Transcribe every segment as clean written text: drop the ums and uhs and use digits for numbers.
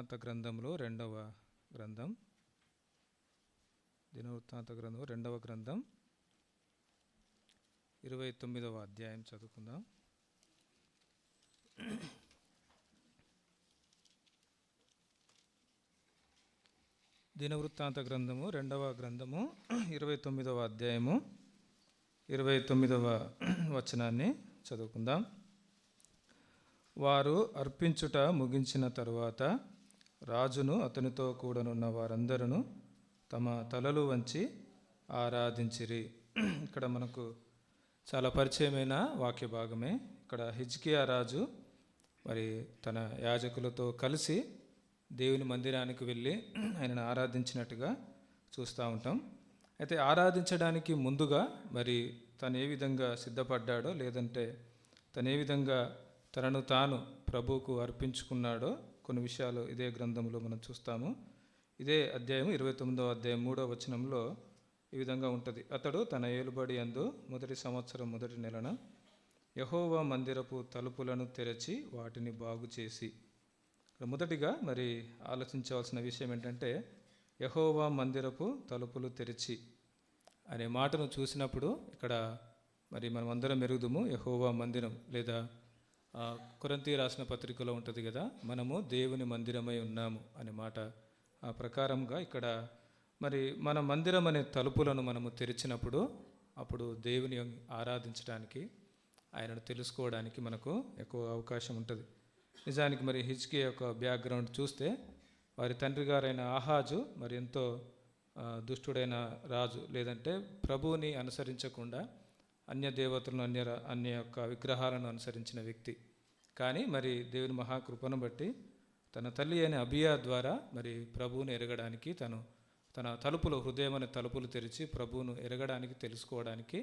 దినవృత్తాంత గ్రంథంలో రెండవ గ్రంథం దినవృత్తాంత గ్రంథం 2వ గ్రంథం 29వ అధ్యాయం చదువుకుందాం. దినవృత్తాంత గ్రంథము 2వ గ్రంథము 29వ అధ్యాయము 29వ వచనాన్ని చదువుకుందాం. వారు అర్పించుట ముగించిన తరువాత రాజును అతనితో కూడనున్న వారందరూ తమ తలలు వంచి ఆరాధించిరి. ఇక్కడ మనకు చాలా పరిచయమైన వాక్య భాగమే. ఇక్కడ హిజ్కియా రాజు మరి తన యాజకులతో కలిసి దేవుని మందిరానికి వెళ్ళి ఆయనను ఆరాధించినట్టుగా చూస్తూ ఉంటాం. అయితే ఆరాధించడానికి ముందుగా మరి తను ఏ విధంగా సిద్ధపడ్డాడో, లేదంటే తను ఏ విధంగా తనను తాను ప్రభువుకు అర్పించుకున్నాడో కొన్ని విషయాలు ఇదే గ్రంథంలో మనం చూస్తాము. ఇదే అధ్యాయం 29వ అధ్యాయం 3వ వచనంలో ఈ విధంగా ఉంటుంది. అతడు తన ఏలుబడి యందు మొదటి సంవత్సరం మొదటి నెలన యెహోవా మందిరపు తలుపులను తెరచి వాటిని బాగు చేసి. మొదటిగా మరి ఆలోచించవలసిన విషయం ఏంటంటే, యెహోవా మందిరపు తలుపులు తెరిచి అనే మాటను చూసినప్పుడు ఇక్కడ మరి మనం అందరం ఎరుగుదుము. యెహోవా మందిరం, లేదా కొరింథీ రాసిన పత్రికలో ఉంటుంది కదా, మనము దేవుని మందిరమై ఉన్నాము అనే మాట. ఆ ప్రకారంగా ఇక్కడ మరి మన మందిరం అనే తలుపులను మనము తెరిచినప్పుడు అప్పుడు దేవుని ఆరాధించడానికి, ఆయనను తెలుసుకోవడానికి మనకు ఎక్కువ అవకాశం ఉంటుంది. నిజానికి మరి హిజ్కియా యొక్క బ్యాక్గ్రౌండ్ చూస్తే, వారి తండ్రి గారైన ఆహాజు మరి ఎంతో దుష్టుడైన రాజు, లేదంటే ప్రభువుని అనుసరించకుండా అన్య దేవతలను అన్య యొక్క విగ్రహాలను అనుసరించిన వ్యక్తి. కానీ మరి దేవుని మహాకృపను బట్టి తన తల్లి అయిన అబియా ద్వారా మరి ప్రభువును ఎరగడానికి తన తలుపులు, హృదయం అనే తలుపులు తెరిచి ప్రభువును ఎరగడానికి, తెలుసుకోవడానికి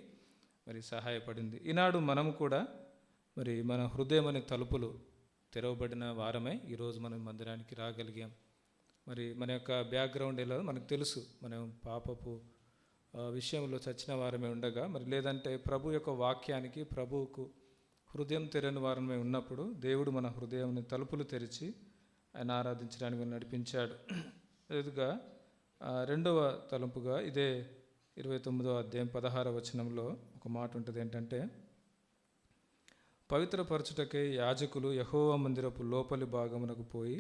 మరి సహాయపడింది. ఈనాడు మనము కూడా మరి మన హృదయం అనే తలుపులు తెరవబడిన వారమై ఈరోజు మనం మందిరానికి రాగలిగాం. మరి మన యొక్క బ్యాక్గ్రౌండ్ ఎలా మనకు తెలుసు. మనం పాపపు విషయంలో చచ్చిన వారమే ఉండగా, మరి లేదంటే ప్రభు యొక్క వాక్యానికి, ప్రభువుకు హృదయం తెరని వారమే ఉన్నప్పుడు దేవుడు మన హృదయం తలుపులు తెరిచి ఆయన ఆరాధించడానికి నడిపించాడు. ఎదుగా రెండవ తలంపుగా ఇదే 29వ అధ్యాయం 16వ వచనంలో ఒక మాట ఉంటుంది. ఏంటంటే, పవిత్రపరచుటకై యాజకులు యెహోవా మందిరపు లోపలి భాగమునకు పోయి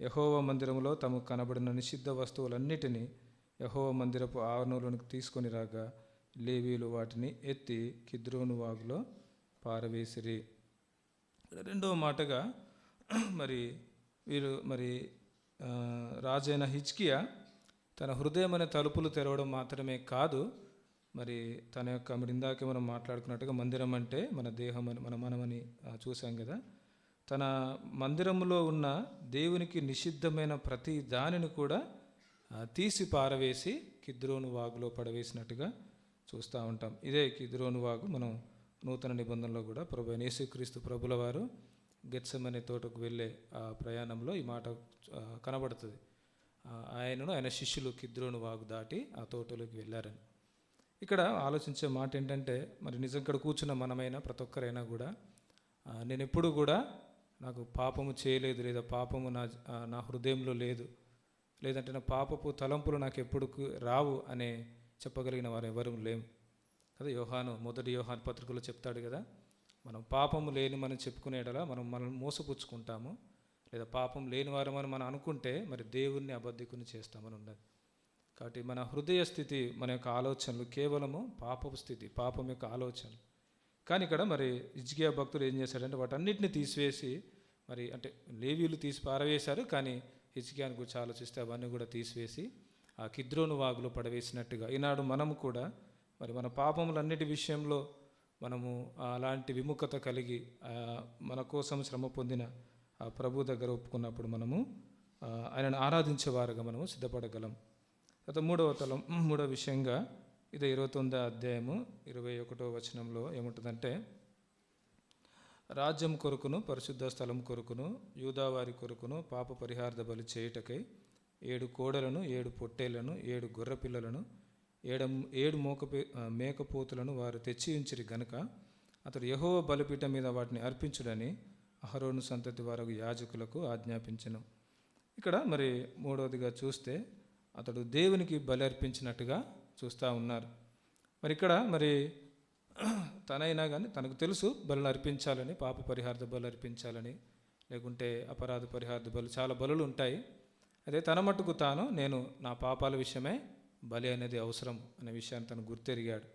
యెహోవా మందిరములో తమకు కనబడిన నిషిద్ధ వస్తువులన్నిటినీ యెహోవా మందిరపు ఆవరణలోనికి తీసుకొని రాగా లేవీయులు వాటిని ఎత్తి కిద్రోను వాగులో పారవేసిరి. రెండవ మాటగా మరి వీరు మరి రాజైన హిజ్కియా తన హృదయం అనే తలుపులు తెరవడం మాత్రమే కాదు, మరి తన యొక్క మరి ఇందాకే మనం మాట్లాడుకున్నట్టుగా మందిరం అంటే మన దేహం అని, మన మనమని చూసాం కదా. తన మందిరంలో ఉన్న దేవునికి నిషిద్ధమైన ప్రతి దానిని కూడా తీసి పారవేసి కిద్రోను వాగులో పడవేసినట్టుగా చూస్తూ ఉంటాం. ఇదే కిద్రోను వాగు మనం నూతన నిబంధనలో కూడా ప్రభు అయిన యేసుక్రీస్తు ప్రభుల వారు గెత్సెమనే తోటకు వెళ్ళే ఆ ప్రయాణంలో ఈ మాట కనబడుతుంది. ఆయన శిష్యులు కిద్రోను వాగు దాటి ఆ తోటలోకి వెళ్ళారని. ఇక్కడ ఆలోచించే మాట ఏంటంటే, మరి నిజం ఇక్కడ కూర్చున్న మనమైనా ప్రతి ఒక్కరైనా కూడా నేను ఎప్పుడు కూడా నాకు పాపము చేయలేదు, లేదా పాపము నా హృదయంలో లేదు, లేదంటే నా పాపపు తలంపులు నాకు ఎప్పుడు రావు అనే చెప్పగలిగిన వారు ఎవరు లేము కదా. మొదటి యోహాను పత్రికలో చెప్తాడు కదా, మనం పాపము లేని మనం చెప్పుకునేటలా మనం మోసపుచ్చుకుంటాము, లేదా పాపం లేని వారమని మనం అనుకుంటే మరి దేవుణ్ణి అబద్ధికుని చేస్తామని ఉన్నది. కాబట్టి మన హృదయ స్థితి, మన యొక్క ఆలోచనలు కేవలము పాపపు స్థితి, పాపం యొక్క ఆలోచనలు. కానీ ఇక్కడ మరి హిజ్కియా భక్తుడు ఏం చేశాడంటే వాటన్నిటిని తీసివేసి, మరి అంటే లేవీయులు తీసి పారవేశారు, కానీ హిజ్కియాని గురించి ఆలోచిస్తే అవన్నీ కూడా తీసివేసి ఆ కిద్రోను వాగులో పడవేసినట్టుగా ఈనాడు మనము కూడా మరి మన పాపములన్నిటి విషయంలో మనము అలాంటి విముఖత కలిగి మన కోసం శ్రమ పొందిన ఆ ప్రభు దగ్గర ఒప్పుకున్నప్పుడు మనము ఆయనను ఆరాధించేవారుగా మనము సిద్ధపడగలం. తర్వాత మూడవ విషయంగా ఇదే 29వ అధ్యాయము 21వ వచనంలో ఏముంటుందంటే, రాజ్యం కొరకును పరిశుద్ధ స్థలం కొరకును యూదావారి కొరకును పాప పరిహార్థ బలి చేయుటకై 7 కోడలను 7 పొట్టేళ్లను 7 గొర్రెపిల్లలను 7 మేకపోతులను వారు తెచ్చి ఉంచిరి గనుక అతడు యెహోవా బలిపీఠం మీద వాటిని అర్పించుడని అహరోను సంతతి వారు యాజకులకు ఆజ్ఞాపించెను. ఇక్కడ మరి మూడవదిగా చూస్తే అతడు దేవునికి బలి అర్పించినట్టుగా చూస్తూ ఉన్నారు. మరి ఇక్కడ మరి తనైనా కానీ తనకు తెలుసు బలులు అర్పించాలని, పాప పరిహార్థ బలు అర్పించాలని, లేకుంటే అపరాధ పరిహార్థ బలు, చాలా బలులు ఉంటాయి. అదే తన మట్టుకు తాను నేను నా పాపాల విషయమే బలి అనేది అవసరం అనే విషయాన్ని తను గుర్తెరిగాడు.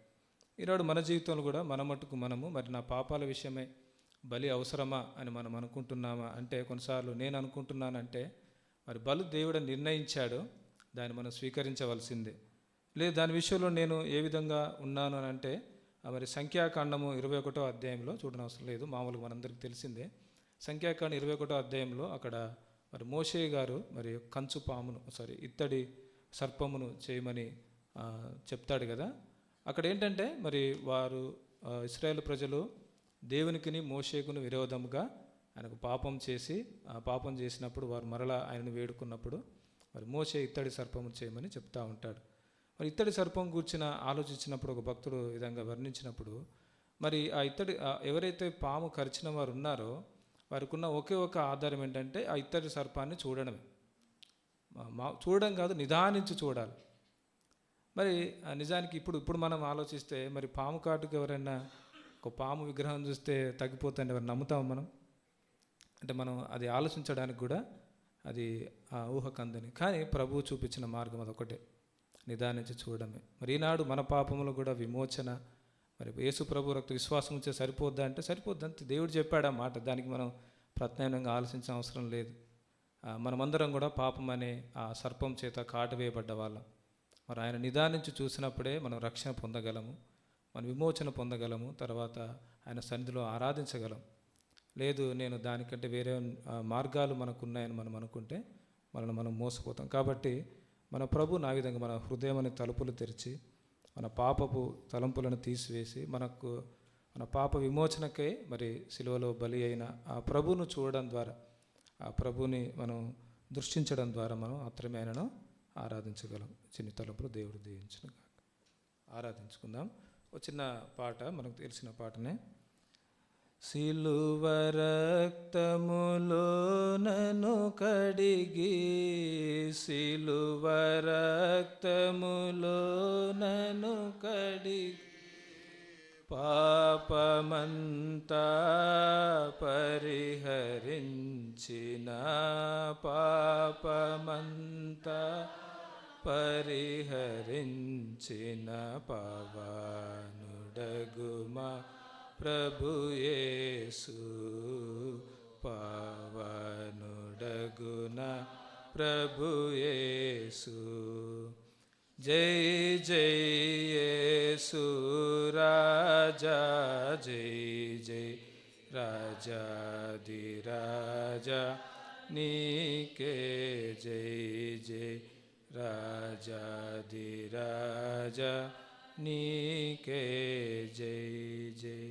ఈనాడు మన జీవితంలో కూడా మన మట్టుకు మనము మరి నా పాపాల విషయమే బలి అవసరమా అని మనం అనుకుంటున్నామా అంటే, కొన్నిసార్లు నేను అనుకుంటున్నానంటే మరి బలు దేవుడు నిర్ణయించాడు, దాన్ని మనం స్వీకరించవలసిందే. లేదు దాని విషయంలో నేను ఏ విధంగా ఉన్నాను అని అంటే, మరి సంఖ్యాకాండము 21వ అధ్యాయంలో చూడనవసరం లేదు, మామూలుగా మనందరికీ తెలిసిందే. సంఖ్యాకాండం 21వ అధ్యాయంలో అక్కడ మరి మోషే గారు మరి కంచు పామును ఇత్తడి సర్పమును చేయమని చెప్తాడు కదా. అక్కడ ఏంటంటే మరి వారు ఇశ్రాయేలు ప్రజలు దేవునికిని మోషేకును విరోధముగా ఆయనకు పాపం చేసి, ఆ పాపం చేసినప్పుడు వారు మరలా ఆయనను వేడుకున్నప్పుడు మరి మోషే ఇత్తడి సర్పము చేయమని చెప్తా ఉంటాడు. మరి ఇత్తడి సర్పం కూర్చిన ఆలోచించినప్పుడు ఒక భక్తుడు విధంగా వర్ణించినప్పుడు, మరి ఆ ఇత్తడి ఎవరైతే పాము కరిచిన వారు ఉన్నారో వారికి ఉన్న ఒకే ఒక ఆధారం ఏంటంటే ఆ ఇత్తడి సర్పాన్ని చూడడమే. చూడడం కాదు, నిదానించి చూడాలి. మరి నిజానికి ఇప్పుడు మనం ఆలోచిస్తే మరి పాము కాటుకు ఎవరైనా ఒక పాము విగ్రహం చూస్తే తగ్గిపోతుందని ఎవరు నమ్ముతాం మనం అంటే, మనం అది ఆలోచించడానికి కూడా అది ఆ ఊహకందని. కానీ ప్రభువు చూపించిన మార్గం అదొకటే, నిదానించి చూడడమే. మరి ఈనాడు మన పాపములు కూడా విమోచన మరి యేసు ప్రభు రక్త విశ్వాసం ఉంచే సరిపోద్దా అంటే సరిపోద్ది, అంతే. దేవుడు చెప్పాడు ఆ మాట, దానికి మనం ప్రత్యామ్నాయంగా ఆలోచించిన అవసరం లేదు. మనమందరం కూడా పాపం అనే ఆ సర్పం చేత కాటు వేయబడ్డ వాళ్ళం. మరి ఆయన నిదానించి చూసినప్పుడే మనం రక్షణ పొందగలము, మనం విమోచన పొందగలము, తర్వాత ఆయన సన్నిధిలో ఆరాధించగలం. లేదు నేను దానికంటే వేరే మార్గాలు మనకు ఉన్నాయని మనం అనుకుంటే మనం మోసపోతాం. కాబట్టి మన ప్రభు నా విధంగా మన హృదయం అనే తలుపులు తెరిచి మన పాపపు తలంపులను తీసివేసి మన పాప విమోచనకై మరి సిలువలో బలి అయిన ఆ ప్రభువును చూడడం ద్వారా, ఆ ప్రభువుని మనం దృష్టించడం ద్వారా మనం మాత్రమే ఆయనను ఆరాధించగలం. చిన్ని తలుపులు దేవుడు దీవించిన ఆరాధించుకుందాం. ఒక చిన్న పాట, మనకు తెలిసిన పాటనే. సిలువ రక్తములో నన్ను కడిగి, సిలువ రక్తములో నన్ను కడిగి, పాపమంతా పరిహరించిన, పాపమంతా పరిహరించిన పవనుడగుమా ప్రభు యేసు, పవనుడగున ప్రభు యేసు. జై జై యేసు రాజా, జై జై రాజాది రాజా నీకే జై జై, రాజాది రాజా నీకే జై జై.